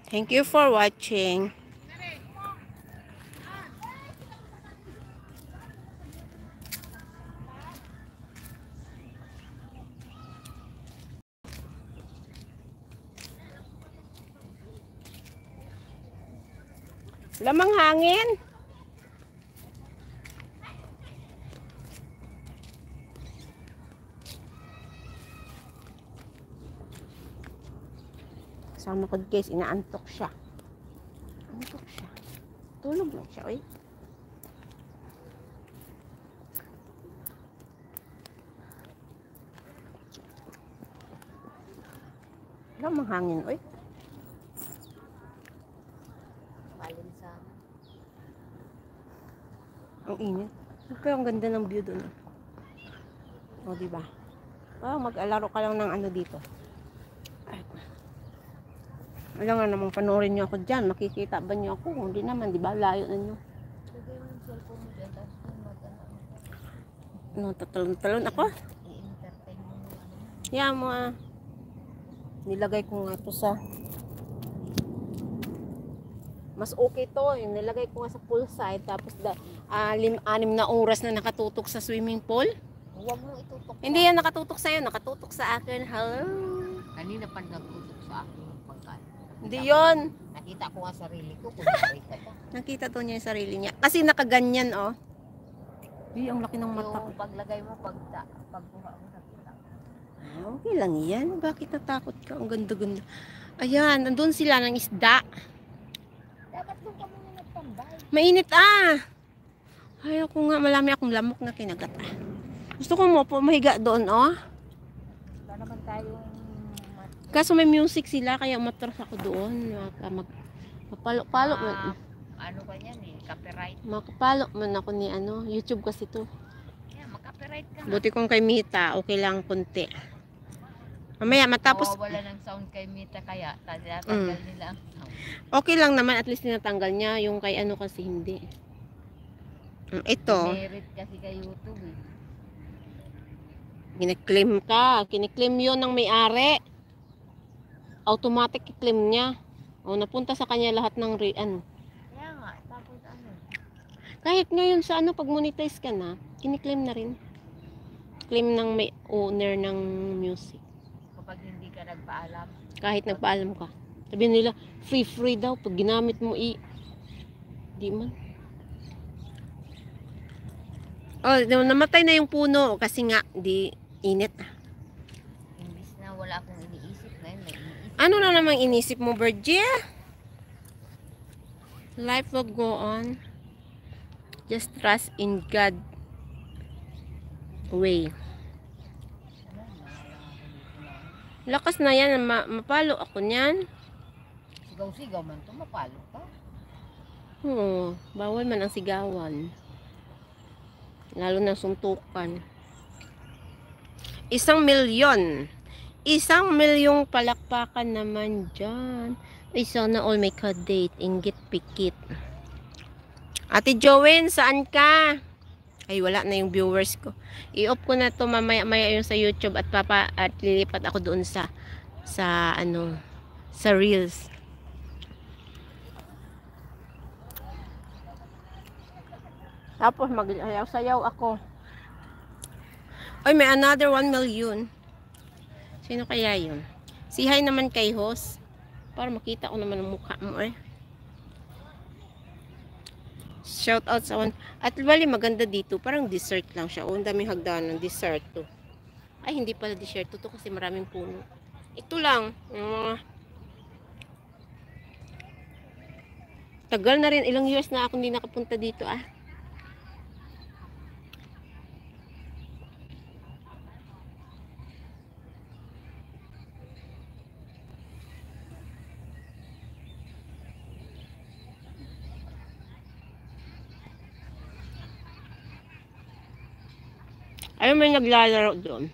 Thank you for watching. Lamang hangin. Kasama ko guys, inaantok siya. Antok siya. Tulog lang siya, oy. Lamang hangin, oy. Ang init. Pero ang ganda ng view doon. O, diba? Oh, mag-alaro ka lang ng ano dito. Ay. Wala nga namang panoorin nyo ako dyan. Makikita ba nyo ako? Hindi naman, diba? Layo na nyo. Ano, tatalon-talon ako? Yeah, mga nilagay ko nga ito sa mas okay to. Yung nilagay ko nga sa poolside. Tapos 6 na oras na nakatutok sa swimming pool. Huwag mo itutok. Hindi yan nakatutok sa'yo. Nakatutok sa akin. Hello? Kanina pa nagtutok sa akin yung pagkain. Hindi yun. Nakita ko nga sarili ko. Kunwari ka pa. Nakita to niya yung sarili niya. Kasi nakaganyan, oh. Ay, ang laki ng mata ko. Yung paglagay mo, pagkuha mo nakita. Okay lang yan. Bakit natakot ka? Ang ganda-ganda. Ayan, nandun sila ng isda. Dapat doon ka muna nagtambay. Mainit ah. Ayaw ko nga, malami akong lamok na kinagat ah. Gusto ko mo po mahiga doon, oh. Wala naman tayong Kaso may music sila, kaya umatras ako doon. Mapalo-palo man. ano ba yan eh, copyright. Makapalo man ako ni ano, YouTube kasi to. Yeah, mag-copyright ka. Buti kong kay Mita, okay lang konti. Mamaya matapos, wala ng sound kay Mita kaya tatanggal nila ang sound. okay lang naman, at least tinatanggal niya. Yung kay ano kasi hindi. Ito, Merit kasi kay YouTube eh. kiniklaim ka. Kiniklaim yun ng may-ari. Automatic i-claim niya. O, napunta sa kanya lahat ng ano. Kaya nga, tapos ano. Kahit ngayon sa ano, pag monetize ka na, kiniklaim na rin. Claim ng may owner ng music. Kapag hindi ka nagpaalam. Kahit nagpaalam ka. Sabihin nila, free daw. Pag ginamit mo di man. Oh, namatay na yung puno. Kasi nga, di init. Imbis na wala akong iniisip ngayon, may iniisip. Ano na namang inisip mo, Virgie? Life will go on. Just trust in God way. Lakas na yan. Mapalo ako niyan. Sigaw-sigaw man to, mapalo ka. Oo, bawal man ang sigawan. Lalo na suntukan. 1,000,000. 1,000,000 palakpakan naman dyan. Ay, sana all may ka-date. Inggit pikit. Ate Jowen, saan ka? Ay, wala na yung viewers ko. I-off ko na to mamaya-maya yung sa YouTube at lilipat ako doon sa ano, sa Reels. Tapos magsayaw-sayaw ako. Ay, may another 1,000,000. Sino kaya yun? Si hi naman kay host. Para makita ko naman ang mukha mo eh. Shout out sa one. At bali maganda dito. Parang dessert lang siya. O, ang daming hagdanan. Dessert to. Ay, hindi pala dessert to kasi maraming puno. Ito lang. Tagal na rin. Ilang years na ako hindi nakapunta dito ah. Ayun, may naglalaro doon.